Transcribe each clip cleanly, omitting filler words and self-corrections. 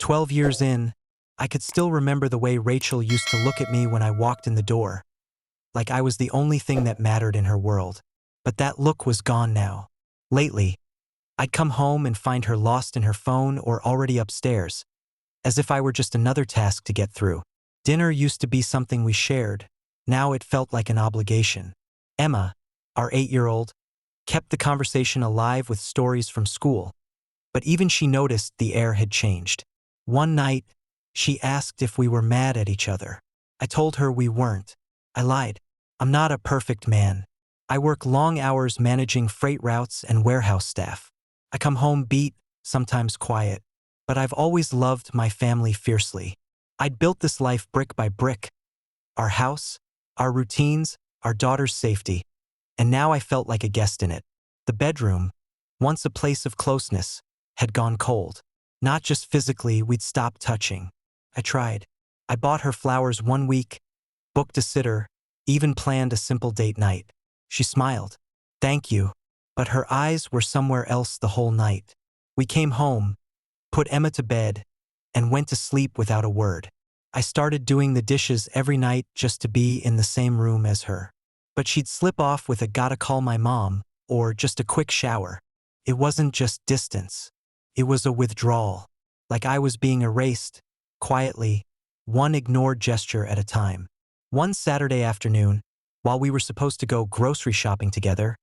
12 years in, I could still remember the way Rachel used to look at me when I walked in the door, like I was the only thing that mattered in her world. But that look was gone now. Lately, I'd come home and find her lost in her phone or already upstairs, as if I were just another task to get through. Dinner used to be something we shared. Now it felt like an obligation. Emma, our 8-year-old, kept the conversation alive with stories from school, but even she noticed the air had changed. One night, she asked if we were mad at each other. I told her we weren't. I lied. I'm not a perfect man. I work long hours managing freight routes and warehouse staff. I come home beat, sometimes quiet, but I've always loved my family fiercely. I'd built this life brick by brick. Our house, our routines, our daughter's safety, and now I felt like a guest in it. The bedroom, once a place of closeness, had gone cold. Not just physically, we'd stopped touching. I tried. I bought her flowers one week, booked a sitter, even planned a simple date night. She smiled. Thank you. But her eyes were somewhere else the whole night. We came home, put Emma to bed, and went to sleep without a word. I started doing the dishes every night just to be in the same room as her. But she'd slip off with a gotta call my mom, or just a quick shower. It wasn't just distance. It was a withdrawal, like I was being erased, quietly, one ignored gesture at a time. One Saturday afternoon, while we were supposed to go grocery shopping together,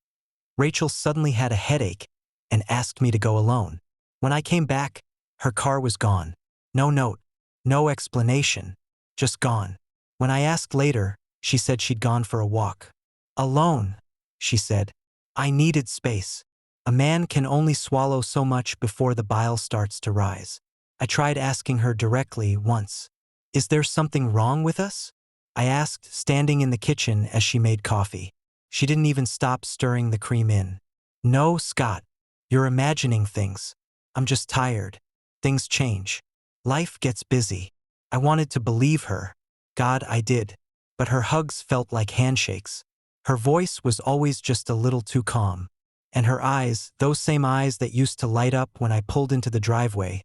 Rachel suddenly had a headache and asked me to go alone. When I came back, her car was gone. No note, no explanation, just gone. When I asked later, she said she'd gone for a walk. Alone, she said. I needed space. A man can only swallow so much before the bile starts to rise. I tried asking her directly once. Is there something wrong with us? I asked, standing in the kitchen as she made coffee. She didn't even stop stirring the cream in. No, Scott, you're imagining things. I'm just tired. Things change. Life gets busy. I wanted to believe her. God, I did. But her hugs felt like handshakes. Her voice was always just a little too calm. And her eyes, those same eyes that used to light up when I pulled into the driveway,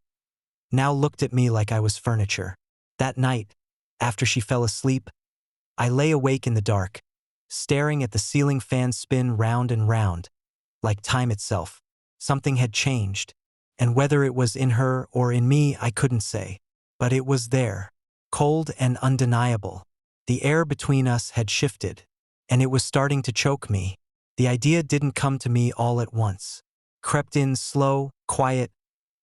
now looked at me like I was furniture. That night, after she fell asleep, I lay awake in the dark, staring at the ceiling fan spin round and round, like time itself. Something had changed, and whether it was in her or in me, I couldn't say. But it was there, cold and undeniable. The air between us had shifted, and it was starting to choke me. The idea didn't come to me all at once. Crept in slow, quiet,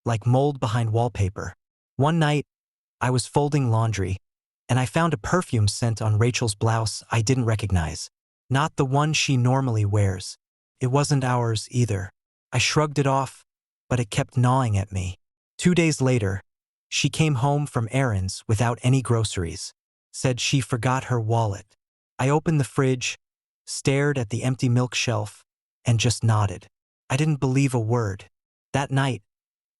like mold behind wallpaper. One night, I was folding laundry, and I found a perfume scent on Rachel's blouse I didn't recognize. Not the one she normally wears. It wasn't ours either. I shrugged it off, but it kept gnawing at me. 2 days later, she came home from errands without any groceries. Said she forgot her wallet. I opened the fridge, stared at the empty milk shelf, and just nodded. I didn't believe a word. That night,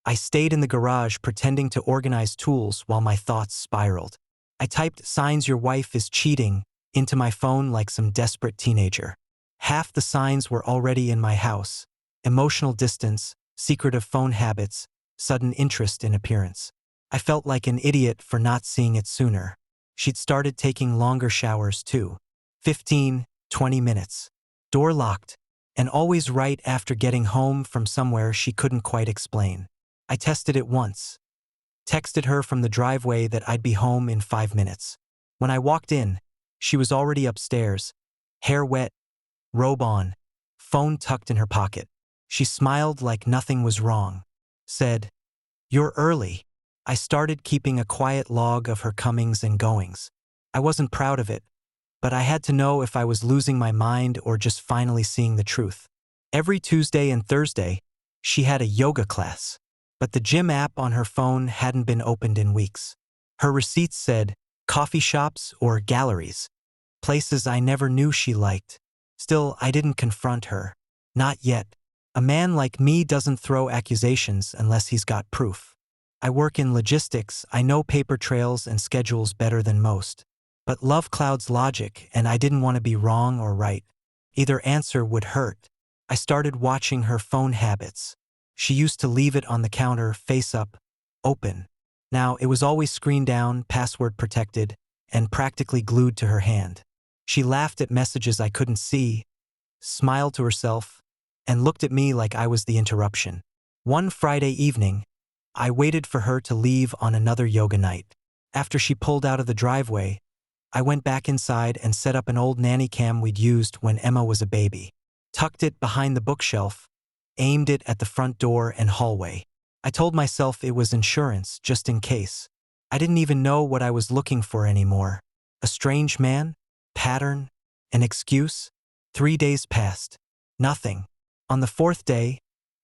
I stayed in the garage pretending to organize tools while my thoughts spiraled. I typed "signs your wife is cheating" into my phone like some desperate teenager. Half the signs were already in my house: emotional distance, secretive phone habits, sudden interest in appearance. I felt like an idiot for not seeing it sooner. She'd started taking longer showers too. 15, 20 minutes. Door locked, and always right after getting home from somewhere she couldn't quite explain. I tested it once. Texted her from the driveway that I'd be home in 5 minutes. When I walked in, she was already upstairs, hair wet, robe on, phone tucked in her pocket. She smiled like nothing was wrong. Said, "You're early." I started keeping a quiet log of her comings and goings. I wasn't proud of it, but I had to know if I was losing my mind or just finally seeing the truth. Every Tuesday and Thursday, she had a yoga class, but the gym app on her phone hadn't been opened in weeks. Her receipts said coffee shops or galleries, places I never knew she liked. Still, I didn't confront her. Not yet. A man like me doesn't throw accusations unless he's got proof. I work in logistics, I know paper trails and schedules better than most. But love clouds logic, and I didn't want to be wrong or right. Either answer would hurt. I started watching her phone habits. She used to leave it on the counter, face up, open. Now, it was always screened down, password protected, and practically glued to her hand. She laughed at messages I couldn't see, smiled to herself, and looked at me like I was the interruption. One Friday evening, I waited for her to leave on another yoga night. After she pulled out of the driveway, I went back inside and set up an old nanny cam we'd used when Emma was a baby. Tucked it behind the bookshelf, aimed it at the front door and hallway. I told myself it was insurance, just in case. I didn't even know what I was looking for anymore. A strange man? Pattern? An excuse? 3 days passed. Nothing. On the fourth day,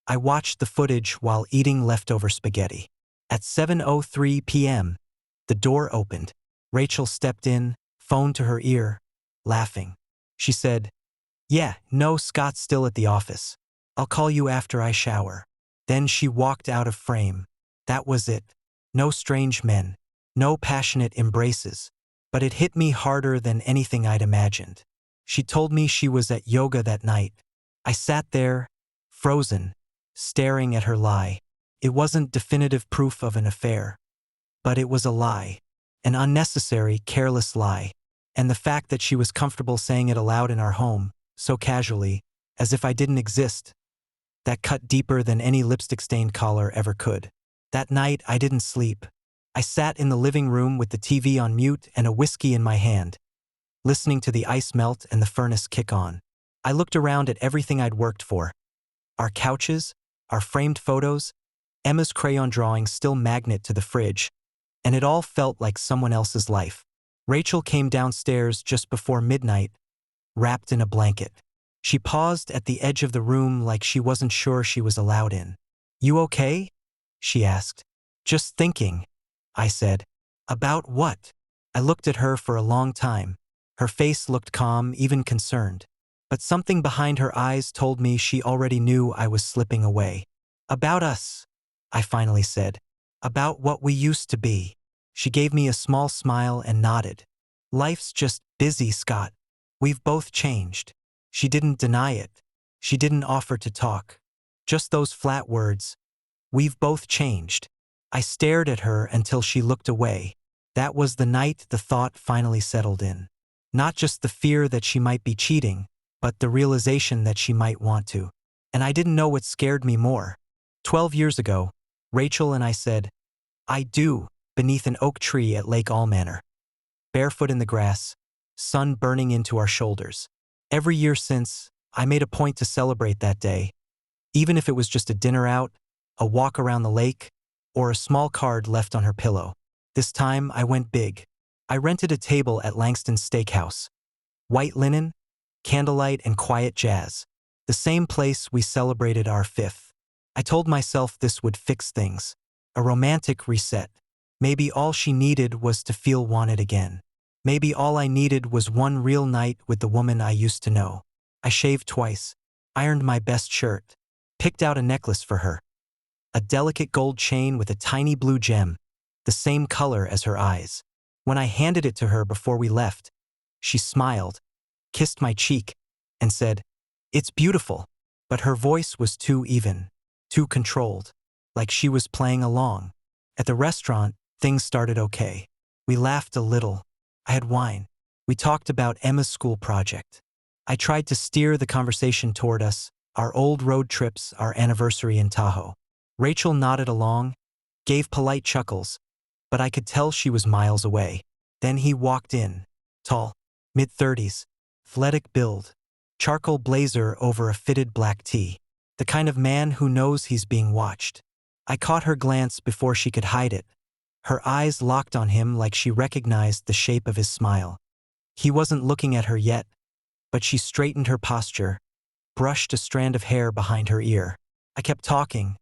I watched the footage while eating leftover spaghetti. At 7:03 p.m., the door opened. Rachel stepped in, phone to her ear, laughing. She said, "Yeah, no, Scott's still at the office. I'll call you after I shower." Then she walked out of frame. That was it. No strange men. No passionate embraces. But it hit me harder than anything I'd imagined. She told me she was at yoga that night. I sat there, frozen, staring at her lie. It wasn't definitive proof of an affair. But it was a lie. An unnecessary, careless lie. And the fact that she was comfortable saying it aloud in our home, so casually, as if I didn't exist, that cut deeper than any lipstick-stained collar ever could. That night, I didn't sleep. I sat in the living room with the TV on mute and a whiskey in my hand, listening to the ice melt and the furnace kick on. I looked around at everything I'd worked for. Our couches, our framed photos, Emma's crayon drawings still magnet to the fridge, and it all felt like someone else's life. Rachel came downstairs just before midnight, wrapped in a blanket. She paused at the edge of the room like she wasn't sure she was allowed in. "You okay?" she asked. "Just thinking," I said. "About what?" I looked at her for a long time. Her face looked calm, even concerned. But something behind her eyes told me she already knew I was slipping away. "About us," I finally said. "About what we used to be." She gave me a small smile and nodded. "Life's just busy, Scott. We've both changed." She didn't deny it. She didn't offer to talk. Just those flat words. "We've both changed." I stared at her until she looked away. That was the night the thought finally settled in. Not just the fear that she might be cheating, but the realization that she might want to. And I didn't know what scared me more. 12 years ago, Rachel and I said, "I do," beneath an oak tree at Lake Allmanor. Barefoot in the grass, sun burning into our shoulders. Every year since, I made a point to celebrate that day, even if it was just a dinner out, a walk around the lake, or a small card left on her pillow. This time, I went big. I rented a table at Langston's Steakhouse. White linen, candlelight, and quiet jazz. The same place we celebrated our 5th. I told myself this would fix things. A romantic reset. Maybe all she needed was to feel wanted again. Maybe all I needed was one real night with the woman I used to know. I shaved twice, ironed my best shirt, picked out a necklace for her. A delicate gold chain with a tiny blue gem, the same color as her eyes. When I handed it to her before we left, she smiled, kissed my cheek, and said, "It's beautiful." But her voice was too even, too controlled, like she was playing along. At the restaurant, things started okay. We laughed a little. I had wine. We talked about Emma's school project. I tried to steer the conversation toward us, our old road trips, our anniversary in Tahoe. Rachel nodded along, gave polite chuckles, but I could tell she was miles away. Then he walked in, tall, mid-30s, athletic build, charcoal blazer over a fitted black tee. The kind of man who knows he's being watched. I caught her glance before she could hide it. Her eyes locked on him like she recognized the shape of his smile. He wasn't looking at her yet, but she straightened her posture, brushed a strand of hair behind her ear. I kept talking,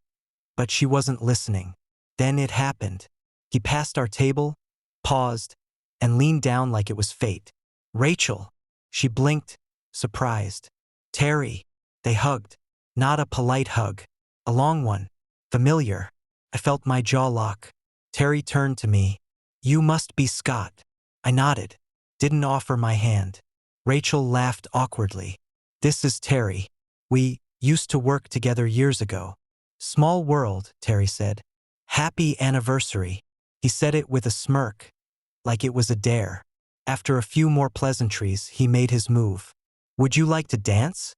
but she wasn't listening. Then it happened. He passed our table, paused, and leaned down like it was fate. "Rachel." She blinked, surprised. "Terry." They hugged. Not a polite hug. A long one. Familiar. I felt my jaw lock. Terry turned to me. "You must be Scott." I nodded. Didn't offer my hand. Rachel laughed awkwardly. "This is Terry. We used to work together years ago." "Small world," Terry said. "Happy anniversary." He said it with a smirk, like it was a dare. After a few more pleasantries, he made his move. Would you like to dance?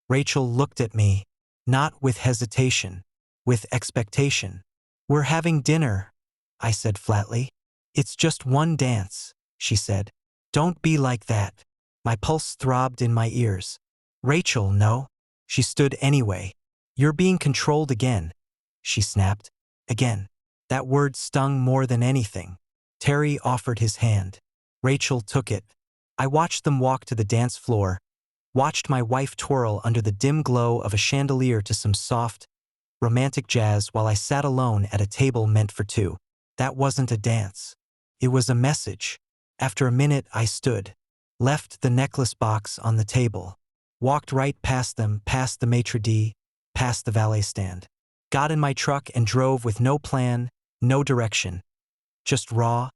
Rachel looked at me, not with hesitation, with expectation. We're having dinner, I said flatly. It's just one dance, she said. Don't be like that. My pulse throbbed in my ears. Rachel, no. She stood anyway. You're being controlled again, she snapped. Again. That word stung more than anything. Terry offered his hand. Rachel took it. I watched them walk to the dance floor, watched my wife twirl under the dim glow of a chandelier to some soft, romantic jazz while I sat alone at a table meant for two. That wasn't a dance. It was a message. After a minute, I stood, left the necklace box on the table, walked right past them, past the maitre d', past the valet stand, got in my truck and drove with no plan, no direction, just raw,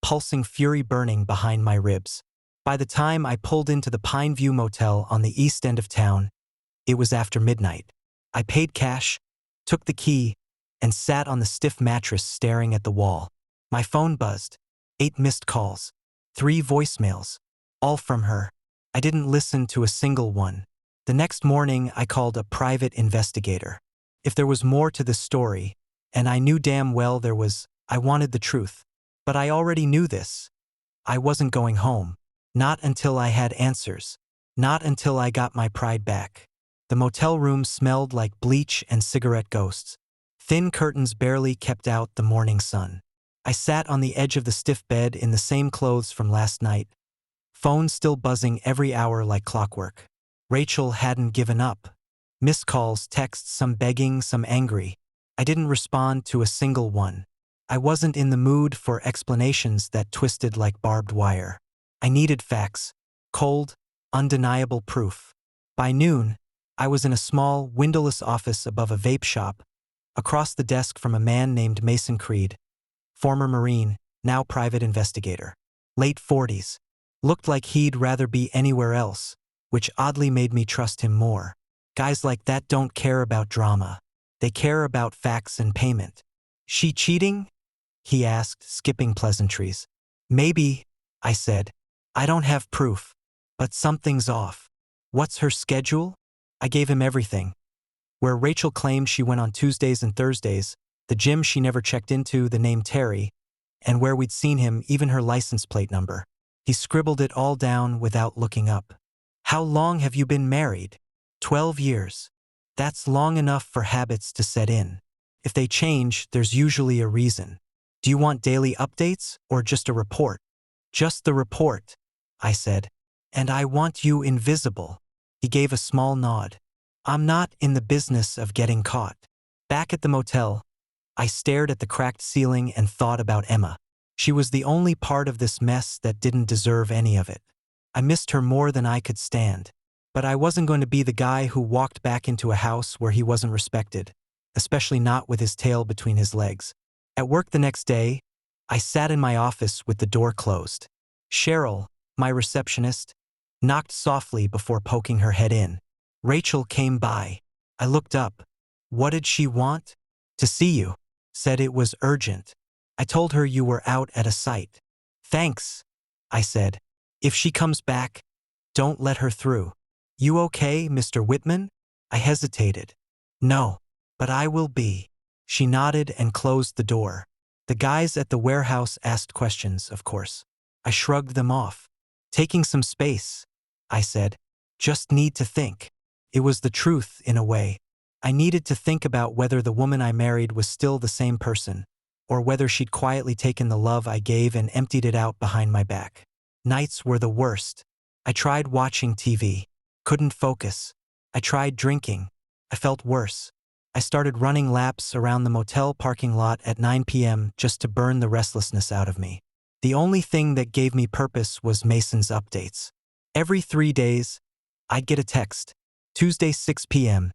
pulsing fury burning behind my ribs. By the time I pulled into the Pine View Motel on the east end of town, it was after midnight. I paid cash, took the key, and sat on the stiff mattress staring at the wall. My phone buzzed. 8 missed calls. 3 voicemails. All from her. I didn't listen to a single one. The next morning, I called a private investigator. If there was more to this story, and I knew damn well there was, I wanted the truth. But I already knew this. I wasn't going home. Not until I had answers. Not until I got my pride back. The motel room smelled like bleach and cigarette ghosts. Thin curtains barely kept out the morning sun. I sat on the edge of the stiff bed in the same clothes from last night, phone still buzzing every hour like clockwork. Rachel hadn't given up. Missed calls, texts, some begging, some angry. I didn't respond to a single one. I wasn't in the mood for explanations that twisted like barbed wire. I needed facts, cold, undeniable proof. By noon, I was in a small, windowless office above a vape shop, across the desk from a man named Mason Creed, former Marine, now private investigator. Late 40s. Looked like he'd rather be anywhere else, which oddly made me trust him more. Guys like that don't care about drama. They care about facts and payment. She cheating? He asked, skipping pleasantries. Maybe, I said. I don't have proof, but something's off. What's her schedule? I gave him everything. Where Rachel claimed she went on Tuesdays and Thursdays, the gym she never checked into, the name Terry, and where we'd seen him, even her license plate number. He scribbled it all down without looking up. How long have you been married? 12 years. That's long enough for habits to set in. If they change, there's usually a reason. Do you want daily updates or just a report? Just the report, I said. And I want you invisible. He gave a small nod. I'm not in the business of getting caught. Back at the motel, I stared at the cracked ceiling and thought about Emma. She was the only part of this mess that didn't deserve any of it. I missed her more than I could stand. But I wasn't going to be the guy who walked back into a house where he wasn't respected, especially not with his tail between his legs. At work the next day, I sat in my office with the door closed. Cheryl, my receptionist, knocked softly before poking her head in. Rachel came by. I looked up. What did she want? To see you. Said it was urgent. I told her you were out at a site. Thanks, I said. If she comes back, don't let her through. You okay, Mr. Whitman? I hesitated. No, but I will be. She nodded and closed the door. The guys at the warehouse asked questions, of course. I shrugged them off. Taking some space, I said. Just need to think. It was the truth, in a way. I needed to think about whether the woman I married was still the same person, or whether she'd quietly taken the love I gave and emptied it out behind my back. Nights were the worst. I tried watching TV. Couldn't focus. I tried drinking. I felt worse. I started running laps around the motel parking lot at 9 p.m. just to burn the restlessness out of me. The only thing that gave me purpose was Mason's updates. Every 3 days, I'd get a text. Tuesday 6 p.m.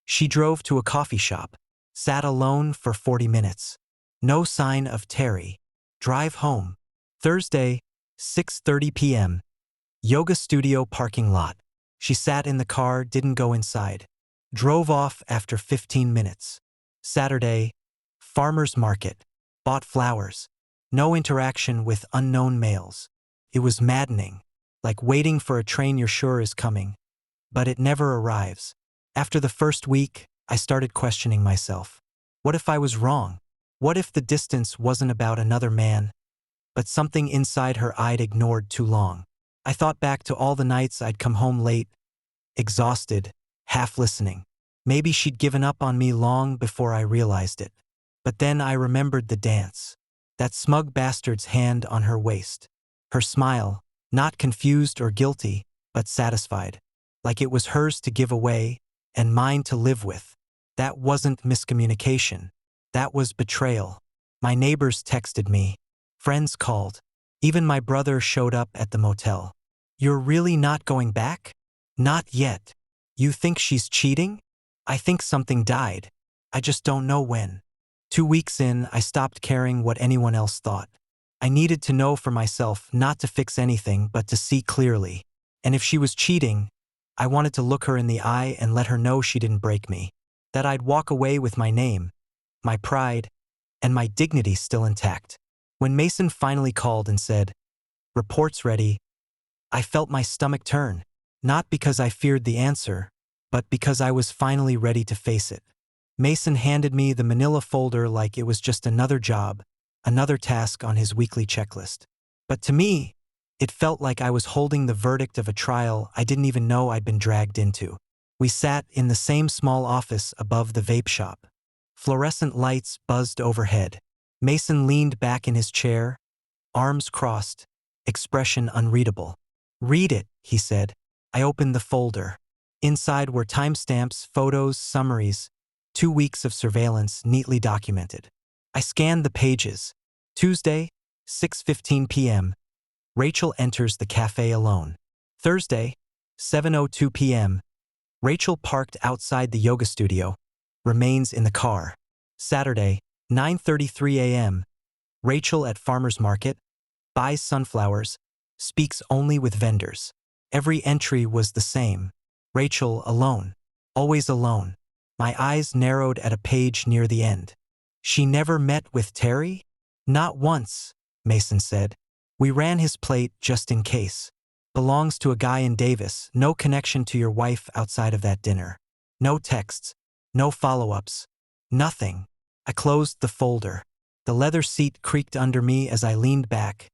She drove to a coffee shop. Sat alone for 40 minutes. No sign of Terry. Drive home. Thursday, 6:30 p.m. Yoga studio parking lot. She sat in the car, didn't go inside. Drove off after 15 minutes. Saturday, farmer's market. Bought flowers. No interaction with unknown males. It was maddening, like waiting for a train you're sure is coming, but it never arrives. After the first week, I started questioning myself. What if I was wrong? What if the distance wasn't about another man, but something inside her I'd ignored too long? I thought back to all the nights I'd come home late, exhausted, half listening. Maybe she'd given up on me long before I realized it. But then I remembered the dance. That smug bastard's hand on her waist. Her smile, not confused or guilty, but satisfied. Like it was hers to give away, and mine to live with. That wasn't miscommunication. That was betrayal. My neighbors texted me. Friends called. Even my brother showed up at the motel. You're really not going back? Not yet. You think she's cheating? I think something died. I just don't know when. 2 weeks in, I stopped caring what anyone else thought. I needed to know for myself, not to fix anything, but to see clearly. And if she was cheating, I wanted to look her in the eye and let her know she didn't break me. That I'd walk away with my name, my pride, and my dignity still intact. When Mason finally called and said, "Report's ready," I felt my stomach turn. Not because I feared the answer, but because I was finally ready to face it. Mason handed me the manila folder like it was just another job, another task on his weekly checklist. But to me, it felt like I was holding the verdict of a trial I didn't even know I'd been dragged into. We sat in the same small office above the vape shop. Fluorescent lights buzzed overhead. Mason leaned back in his chair, arms crossed, expression unreadable. "Read it," he said. I opened the folder. Inside were timestamps, photos, summaries, 2 weeks of surveillance neatly documented. I scanned the pages. Tuesday, 6:15 p.m. Rachel enters the cafe alone. Thursday, 7:02 p.m. Rachel parked outside the yoga studio, remains in the car. Saturday, 9:33 a.m. Rachel at farmer's market, buys sunflowers, speaks only with vendors. Every entry was the same. Rachel alone. Always alone. My eyes narrowed at a page near the end. She never met with Terry? Not once, Mason said. We ran his plate just in case. Belongs to a guy in Davis, no connection to your wife outside of that dinner. No texts, no follow-ups, nothing. I closed the folder. The leather seat creaked under me as I leaned back,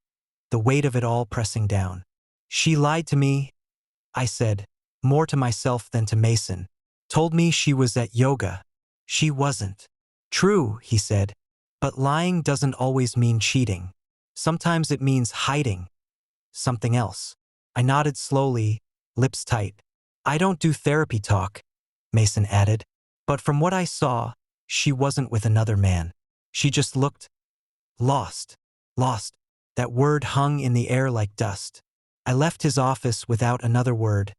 the weight of it all pressing down. She lied to me, I said, more to myself than to Mason. Told me she was at yoga. She wasn't. True, he said, but lying doesn't always mean cheating. Sometimes it means hiding something else. I nodded slowly, lips tight. I don't do therapy talk, Mason added, but from what I saw, she wasn't with another man. She just looked lost. Lost. That word hung in the air like dust. I left his office without another word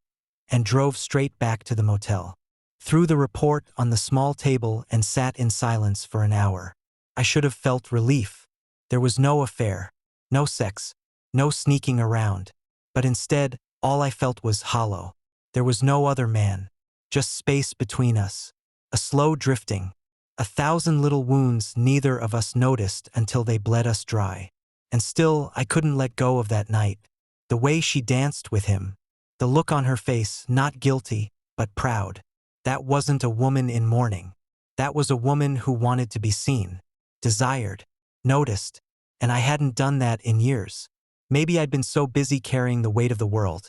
and drove straight back to the motel. Threw the report on the small table and sat in silence for an hour. I should have felt relief. There was no affair, no sex, no sneaking around. But instead, all I felt was hollow. There was no other man, just space between us, a slow drifting, 1,000 little wounds neither of us noticed until they bled us dry. And still, I couldn't let go of that night. The way she danced with him, the look on her face, not guilty, but proud. That wasn't a woman in mourning. That was a woman who wanted to be seen, desired, noticed, and I hadn't done that in years. Maybe I'd been so busy carrying the weight of the world.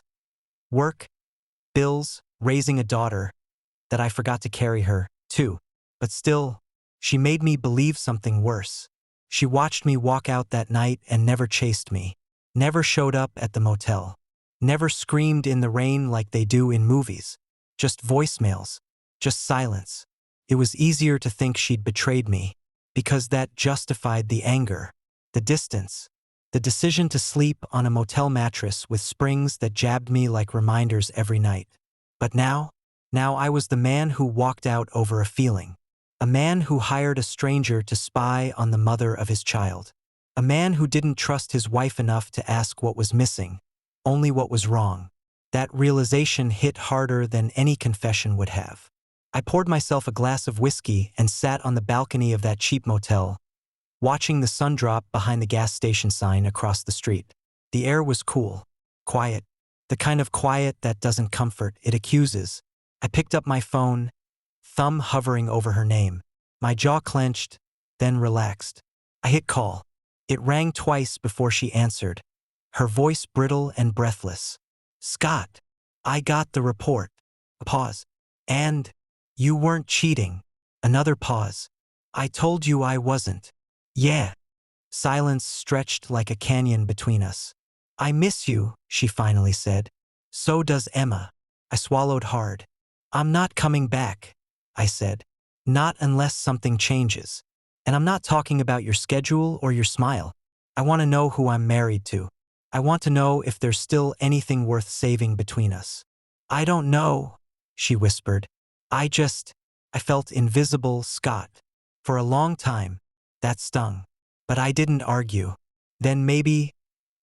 Work, bills, raising a daughter, that I forgot to carry her, too. But still, she made me believe something worse. She watched me walk out that night and never chased me. Never showed up at the motel. Never screamed in the rain like they do in movies. Just voicemails. Just silence. It was easier to think she'd betrayed me, because that justified the anger, the distance, the decision to sleep on a motel mattress with springs that jabbed me like reminders every night. But now I was the man who walked out over a feeling. A man who hired a stranger to spy on the mother of his child. A man who didn't trust his wife enough to ask what was missing, only what was wrong. That realization hit harder than any confession would have. I poured myself a glass of whiskey and sat on the balcony of that cheap motel, watching the sun drop behind the gas station sign across the street. The air was cool, quiet, the kind of quiet that doesn't comfort, it accuses. I picked up my phone, thumb hovering over her name. My jaw clenched, then relaxed. I hit call. It rang twice before she answered, her voice brittle and breathless. "Scott, I got the report." A pause. "And you weren't cheating." Another pause. "I told you I wasn't." "Yeah." Silence stretched like a canyon between us. "I miss you," she finally said. "So does Emma." I swallowed hard. "I'm not coming back," I said. "Not unless something changes. And I'm not talking about your schedule or your smile. I want to know who I'm married to. I want to know if there's still anything worth saving between us." "I don't know," she whispered. I felt invisible, Scott. For a long time, that stung. But I didn't argue. "Then maybe,"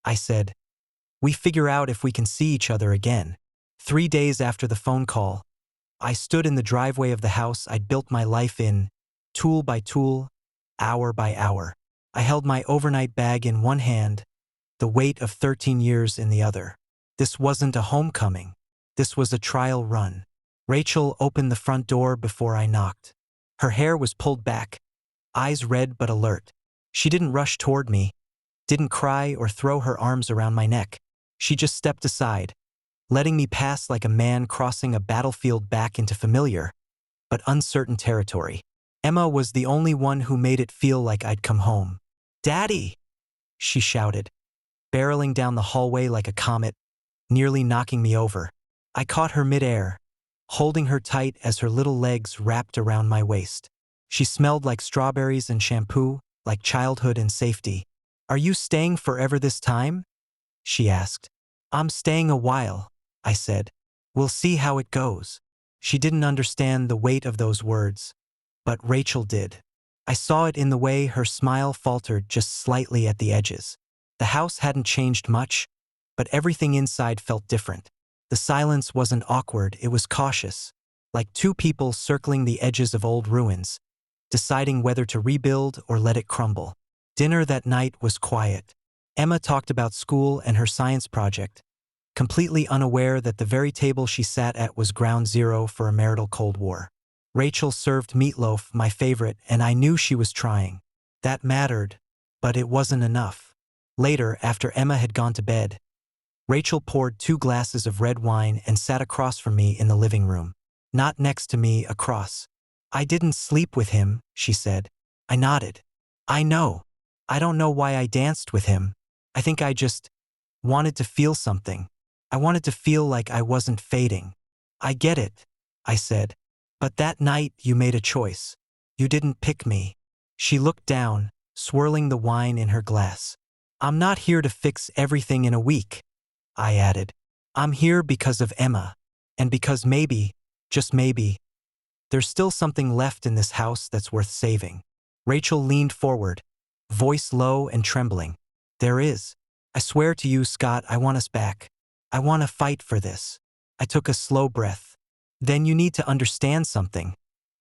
I said, "we figure out if we can see each other again." 3 days after the phone call, I stood in the driveway of the house I'd built my life in, tool by tool, hour by hour. I held my overnight bag in one hand, the weight of 13 years in the other. This wasn't a homecoming. This was a trial run. Rachel opened the front door before I knocked. Her hair was pulled back, eyes red but alert. She didn't rush toward me, didn't cry or throw her arms around my neck. She just stepped aside, letting me pass like a man crossing a battlefield back into familiar, but uncertain territory. Emma was the only one who made it feel like I'd come home. "Daddy!" she shouted, barreling down the hallway like a comet, nearly knocking me over. I caught her midair, holding her tight as her little legs wrapped around my waist. She smelled like strawberries and shampoo, like childhood and safety. "Are you staying forever this time?" she asked. "I'm staying a while," I said. "We'll see how it goes." She didn't understand the weight of those words, but Rachel did. I saw it in the way her smile faltered just slightly at the edges. The house hadn't changed much, but everything inside felt different. The silence wasn't awkward, it was cautious, like two people circling the edges of old ruins, deciding whether to rebuild or let it crumble. Dinner that night was quiet. Emma talked about school and her science project, completely unaware that the very table she sat at was ground zero for a marital Cold War. Rachel served meatloaf, my favorite, and I knew she was trying. That mattered, but it wasn't enough. Later, after Emma had gone to bed, Rachel poured 2 glasses of red wine and sat across from me in the living room. Not next to me, across. "I didn't sleep with him," she said. I nodded. "I know. I don't know why I danced with him. I think I just wanted to feel something. I wanted to feel like I wasn't fading." "I get it," I said. "But that night you made a choice. You didn't pick me." She looked down, swirling the wine in her glass. "I'm not here to fix everything in a week," I added. "I'm here because of Emma, and because maybe, just maybe, there's still something left in this house that's worth saving." Rachel leaned forward, voice low and trembling. "There is. I swear to you, Scott, I want us back. I want to fight for this." I took a slow breath. "Then you need to understand something,"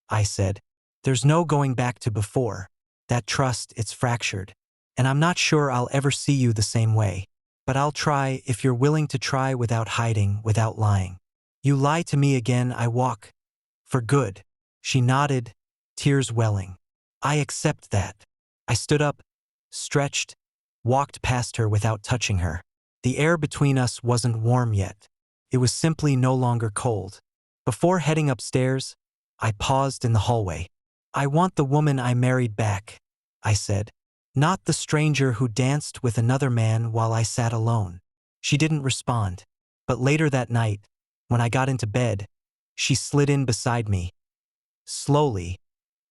I said. "There's no going back to before. That trust, it's fractured. And I'm not sure I'll ever see you the same way. But I'll try if you're willing to try without hiding, without lying. You lie to me again, I walk. For good." She nodded, tears welling. "I accept that." I stood up, stretched, walked past her without touching her. The air between us wasn't warm yet. It was simply no longer cold. Before heading upstairs, I paused in the hallway. "I want the woman I married back," I said. "Not the stranger who danced with another man while I sat alone." She didn't respond. But later that night, when I got into bed, she slid in beside me. Slowly,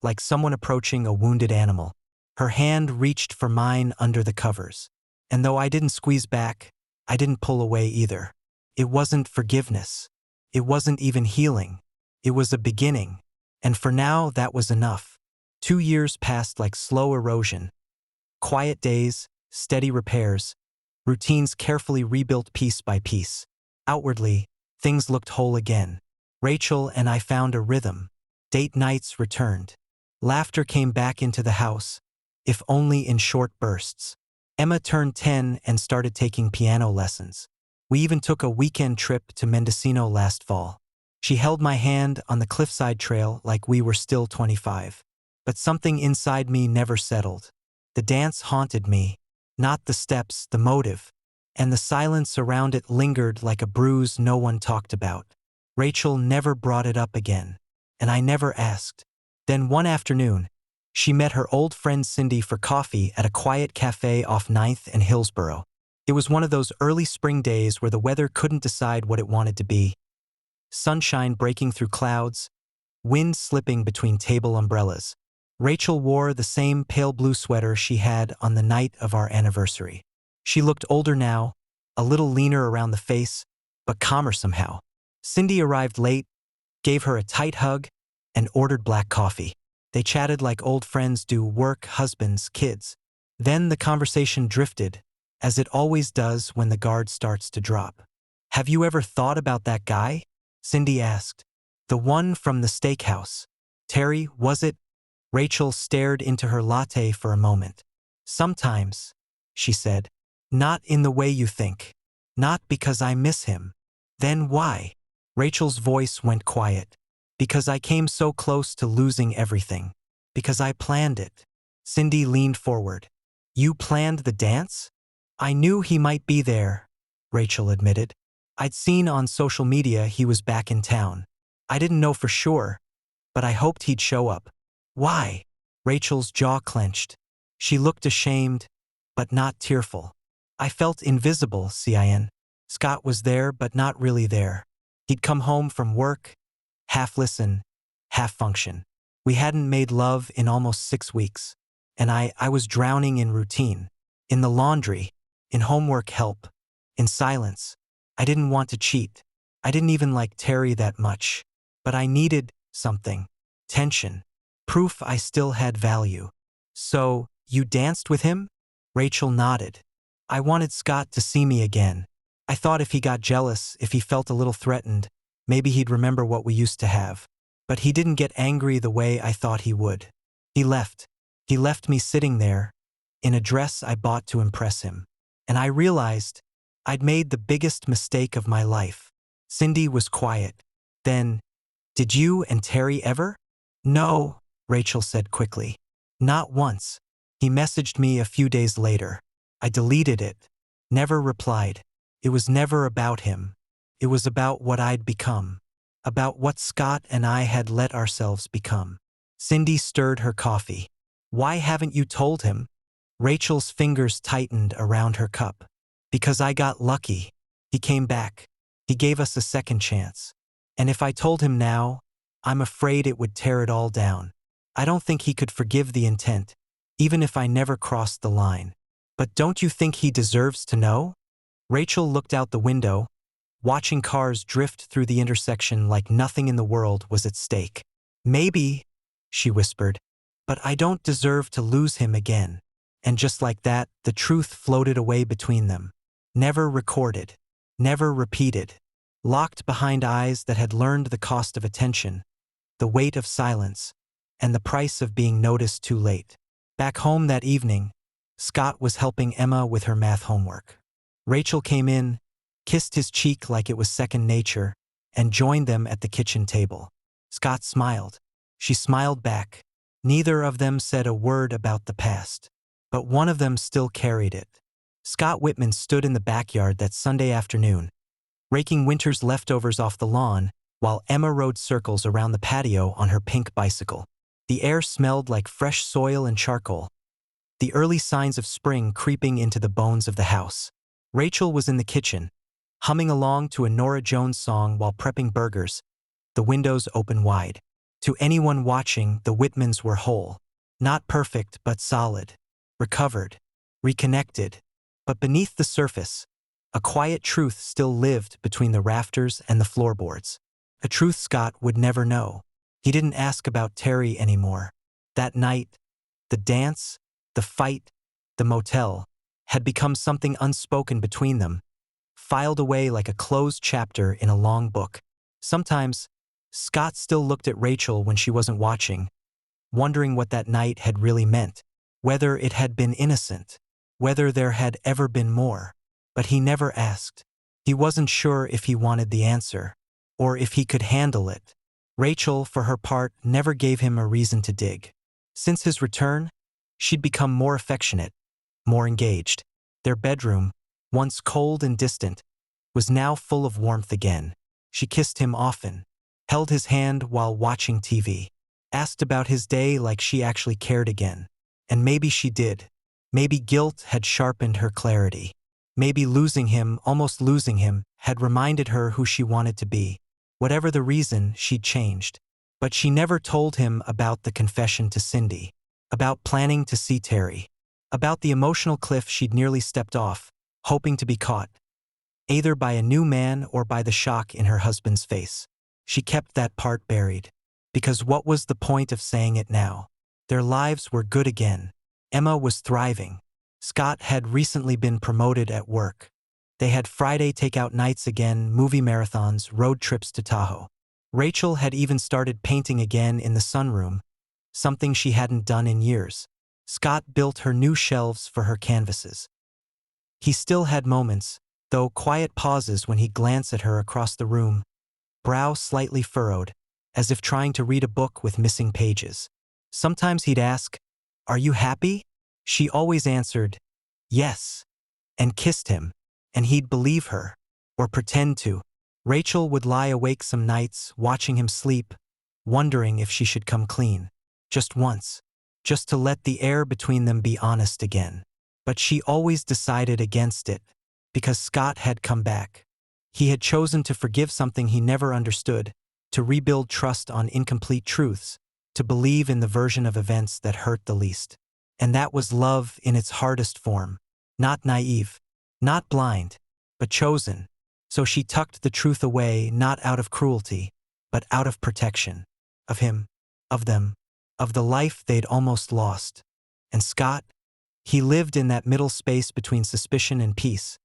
like someone approaching a wounded animal. Her hand reached for mine under the covers. And though I didn't squeeze back, I didn't pull away either. It wasn't forgiveness. It wasn't even healing. It was a beginning. And for now, that was enough. 2 years passed like slow erosion. Quiet days, steady repairs, routines carefully rebuilt piece by piece. Outwardly, things looked whole again. Rachel and I found a rhythm. Date nights returned. Laughter came back into the house. if only in short bursts. Emma turned 10 and started taking piano lessons. We even took a weekend trip to Mendocino last fall. She held my hand on the cliffside trail like we were still 25. But something inside me never settled. The dance haunted me, not the steps, the motive, and the silence around it lingered like a bruise no one talked about. Rachel never brought it up again, and I never asked. Then one afternoon, she met her old friend Cindy for coffee at a quiet cafe off 9th and Hillsborough. It was one of those early spring days where the weather couldn't decide what it wanted to be. Sunshine breaking through clouds, wind slipping between table umbrellas. Rachel wore the same pale blue sweater she had on the night of our anniversary. She looked older now, a little leaner around the face, but calmer somehow. Cindy arrived late, gave her a tight hug, and ordered black coffee. They chatted like old friends do, work, husbands, kids. Then the conversation drifted, as it always does when the guard starts to drop. "Have you ever thought about that guy?" Cindy asked. "The one from the steakhouse. Terry, was it?" Rachel stared into her latte for a moment. "Sometimes," she said. "Not in the way you think. Not because I miss him." "Then why?" Rachel's voice went quiet. "Because I came so close to losing everything. Because I planned it." Cindy leaned forward. "You planned the dance?" "I knew he might be there," Rachel admitted. "I'd seen on social media he was back in town. I didn't know for sure, but I hoped he'd show up." "Why?" Rachel's jaw clenched. She looked ashamed, but not tearful. "I felt invisible, Cin. Scott was there, but not really there. He'd come home from work, half listen, half function. We hadn't made love in almost 6 weeks, and I was drowning in routine, in the laundry, in homework help, in silence. I didn't want to cheat. I didn't even like Terry that much, but I needed something, tension, proof I still had value." "So, you danced with him?" Rachel nodded. "I wanted Scott to see me again. I thought if he got jealous, if he felt a little threatened, maybe he'd remember what we used to have. But he didn't get angry the way I thought he would. He left. He left me sitting there, in a dress I bought to impress him. And I realized I'd made the biggest mistake of my life." Cindy was quiet. "Then, did you and Terry ever?" "No," Rachel said quickly. "Not once. He messaged me a few days later. I deleted it. Never replied. It was never about him. It was about what I'd become. About what Scott and I had let ourselves become." Cindy stirred her coffee. "Why haven't you told him?" Rachel's fingers tightened around her cup. "Because I got lucky. He came back. He gave us a second chance. And if I told him now, I'm afraid it would tear it all down. I don't think he could forgive the intent, even if I never crossed the line. But don't you think he deserves to know?" Rachel looked out the window, watching cars drift through the intersection like nothing in the world was at stake. "Maybe," she whispered, "but I don't deserve to lose him again." And just like that, the truth floated away between them. Never recorded, never repeated, locked behind eyes that had learned the cost of attention, the weight of silence, and the price of being noticed too late. Back home that evening, Scott was helping Emma with her math homework. Rachel came in, kissed his cheek like it was second nature, and joined them at the kitchen table. Scott smiled. She smiled back. Neither of them said a word about the past, but one of them still carried it. Scott Whitman stood in the backyard that Sunday afternoon, raking winter's leftovers off the lawn, while Emma rode circles around the patio on her pink bicycle. The air smelled like fresh soil and charcoal, the early signs of spring creeping into the bones of the house. Rachel was in the kitchen, humming along to a Norah Jones song while prepping burgers, the windows open wide. To anyone watching, the Whitmans were whole. Not perfect, but solid. Recovered. Reconnected. But beneath the surface, a quiet truth still lived between the rafters and the floorboards. A truth Scott would never know. He didn't ask about Terry anymore. That night, the dance, the fight, the motel, had become something unspoken between them, filed away like a closed chapter in a long book. Sometimes, Scott still looked at Rachel when she wasn't watching, wondering what that night had really meant. whether it had been innocent, whether there had ever been more. But he never asked. He wasn't sure if he wanted the answer, or if he could handle it. Rachel, for her part, never gave him a reason to dig. Since his return, she'd become more affectionate, more engaged. Their bedroom, once cold and distant, was now full of warmth again. She kissed him often, held his hand while watching TV, asked about his day like she actually cared again. And maybe she did. Maybe guilt had sharpened her clarity. Maybe losing him, almost losing him, had reminded her who she wanted to be. Whatever the reason, she'd changed. But she never told him about the confession to Cindy, about planning to see Terry, about the emotional cliff she'd nearly stepped off, hoping to be caught, either by a new man or by the shock in her husband's face. She kept that part buried. Because what was the point of saying it now? Their lives were good again. Emma was thriving. Scott had recently been promoted at work. They had Friday takeout nights again, movie marathons, road trips to Tahoe. Rachel had even started painting again in the sunroom, something she hadn't done in years. Scott built her new shelves for her canvases. He still had moments, though quiet pauses when he glanced at her across the room, brow slightly furrowed, as if trying to read a book with missing pages. Sometimes he'd ask, "Are you happy?" She always answered, "Yes," and kissed him, and he'd believe her, or pretend to. Rachel would lie awake some nights, watching him sleep, wondering if she should come clean. Just once. Just to let the air between them be honest again. But she always decided against it, because Scott had come back. He had chosen to forgive something he never understood, to rebuild trust on incomplete truths, to believe in the version of events that hurt the least. And that was love in its hardest form. Not naive, not blind, but chosen. So she tucked the truth away, not out of cruelty, but out of protection. Of him, of them, of the life they'd almost lost. And Scott? He lived in that middle space between suspicion and peace,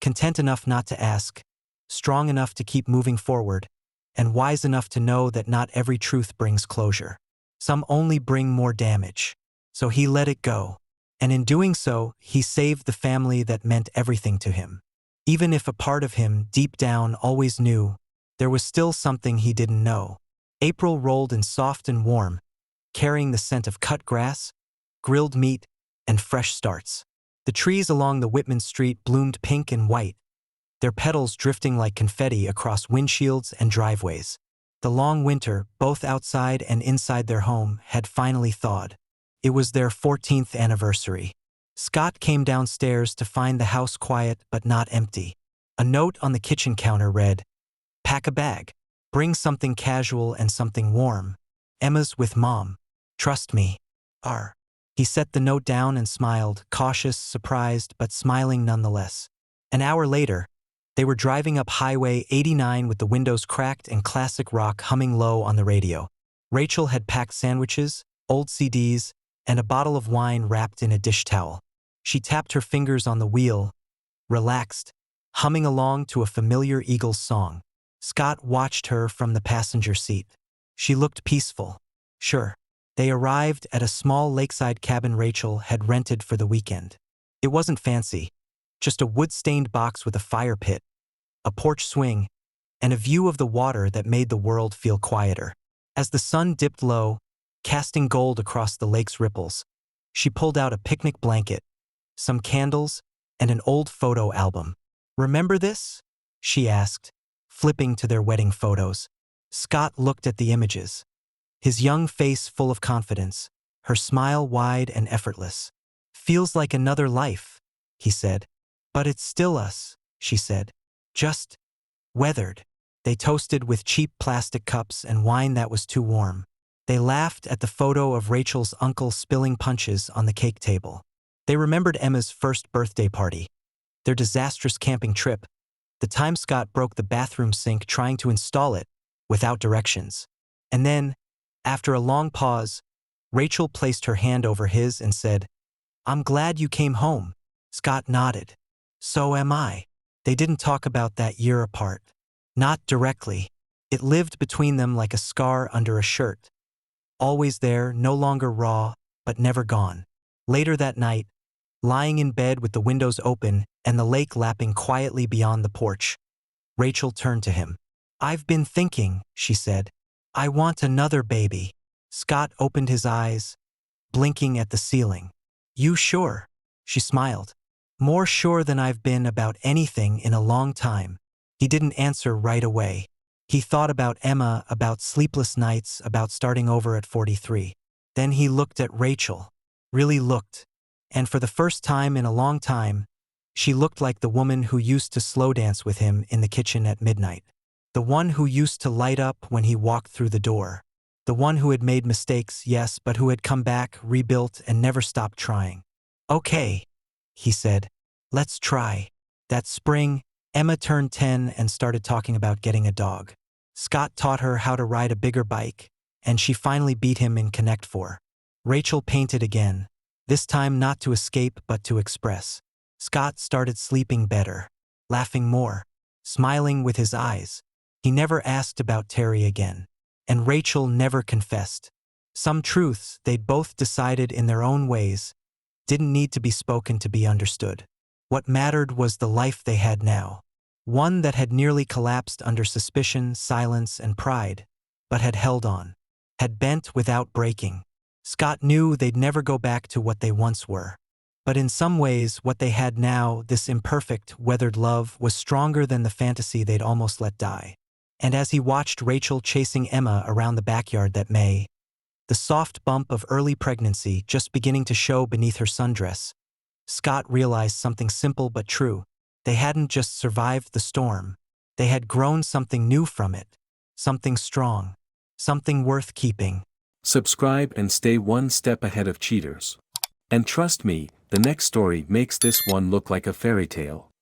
content enough not to ask, strong enough to keep moving forward, and wise enough to know that not every truth brings closure. Some only bring more damage. So he let it go. And in doing so, he saved the family that meant everything to him. Even if a part of him, deep down, always knew, there was still something he didn't know. April rolled in soft and warm, carrying the scent of cut grass, grilled meat, and fresh starts. The trees along the Whitman Street bloomed pink and white, their petals drifting like confetti across windshields and driveways. The long winter, both outside and inside their home, had finally thawed. It was their 14th anniversary. Scott came downstairs to find the house quiet but not empty. A note on the kitchen counter read, "Pack a bag. Bring something casual and something warm. Emma's with Mom. Trust me. R." He set the note down and smiled, cautious, surprised, but smiling nonetheless. An hour later, they were driving up Highway 89 with the windows cracked and classic rock humming low on the radio. Rachel had packed sandwiches, old CDs, and a bottle of wine wrapped in a dish towel. She tapped her fingers on the wheel, relaxed, humming along to a familiar Eagles song. Scott watched her from the passenger seat. She looked peaceful. Sure. They arrived at a small lakeside cabin Rachel had rented for the weekend. It wasn't fancy, just a wood-stained box with a fire pit, a porch swing, and a view of the water that made the world feel quieter. As the sun dipped low, casting gold across the lake's ripples, she pulled out a picnic blanket, some candles, and an old photo album. "Remember this?" she asked, flipping to their wedding photos. Scott looked at the images, his young face full of confidence, her smile wide and effortless. "Feels like another life," he said. "But it's still us," she said. "Just weathered." They toasted with cheap plastic cups and wine that was too warm. They laughed at the photo of Rachel's uncle spilling punches on the cake table. They remembered Emma's first birthday party, their disastrous camping trip, the time Scott broke the bathroom sink trying to install it without directions. And then, after a long pause, Rachel placed her hand over his and said, "I'm glad you came home." Scott nodded. "So am I." They didn't talk about that year apart. Not directly. It lived between them like a scar under a shirt. Always there, no longer raw, but never gone. Later that night, lying in bed with the windows open and the lake lapping quietly beyond the porch, Rachel turned to him. "I've been thinking," she said. "I want another baby." Scott opened his eyes, blinking at the ceiling. "You sure?" She smiled. "More sure than I've been about anything in a long time." He didn't answer right away. He thought about Emma, about sleepless nights, about starting over at 43. Then he looked at Rachel. Really looked. And for the first time in a long time, she looked like the woman who used to slow dance with him in the kitchen at midnight. The one who used to light up when he walked through the door. The one who had made mistakes, yes, but who had come back, rebuilt, and never stopped trying. "Okay," he said. "Let's try." That spring, Emma turned 10 and started talking about getting a dog. Scott taught her how to ride a bigger bike, and she finally beat him in Connect 4. Rachel painted again, this time not to escape but to express. Scott started sleeping better, laughing more, smiling with his eyes. He never asked about Terry again. And Rachel never confessed. Some truths they'd both decided in their own ways didn't need to be spoken to be understood. What mattered was the life they had now. One that had nearly collapsed under suspicion, silence, and pride, but had held on. Had bent without breaking. Scott knew they'd never go back to what they once were. But in some ways, what they had now, this imperfect, weathered love, was stronger than the fantasy they'd almost let die. And as he watched Rachel chasing Emma around the backyard that May, the soft bump of early pregnancy just beginning to show beneath her sundress, Scott realized something simple but true. They hadn't just survived the storm. They had grown something new from it. Something strong. Something worth keeping. Subscribe and stay one step ahead of cheaters. And trust me, the next story makes this one look like a fairy tale.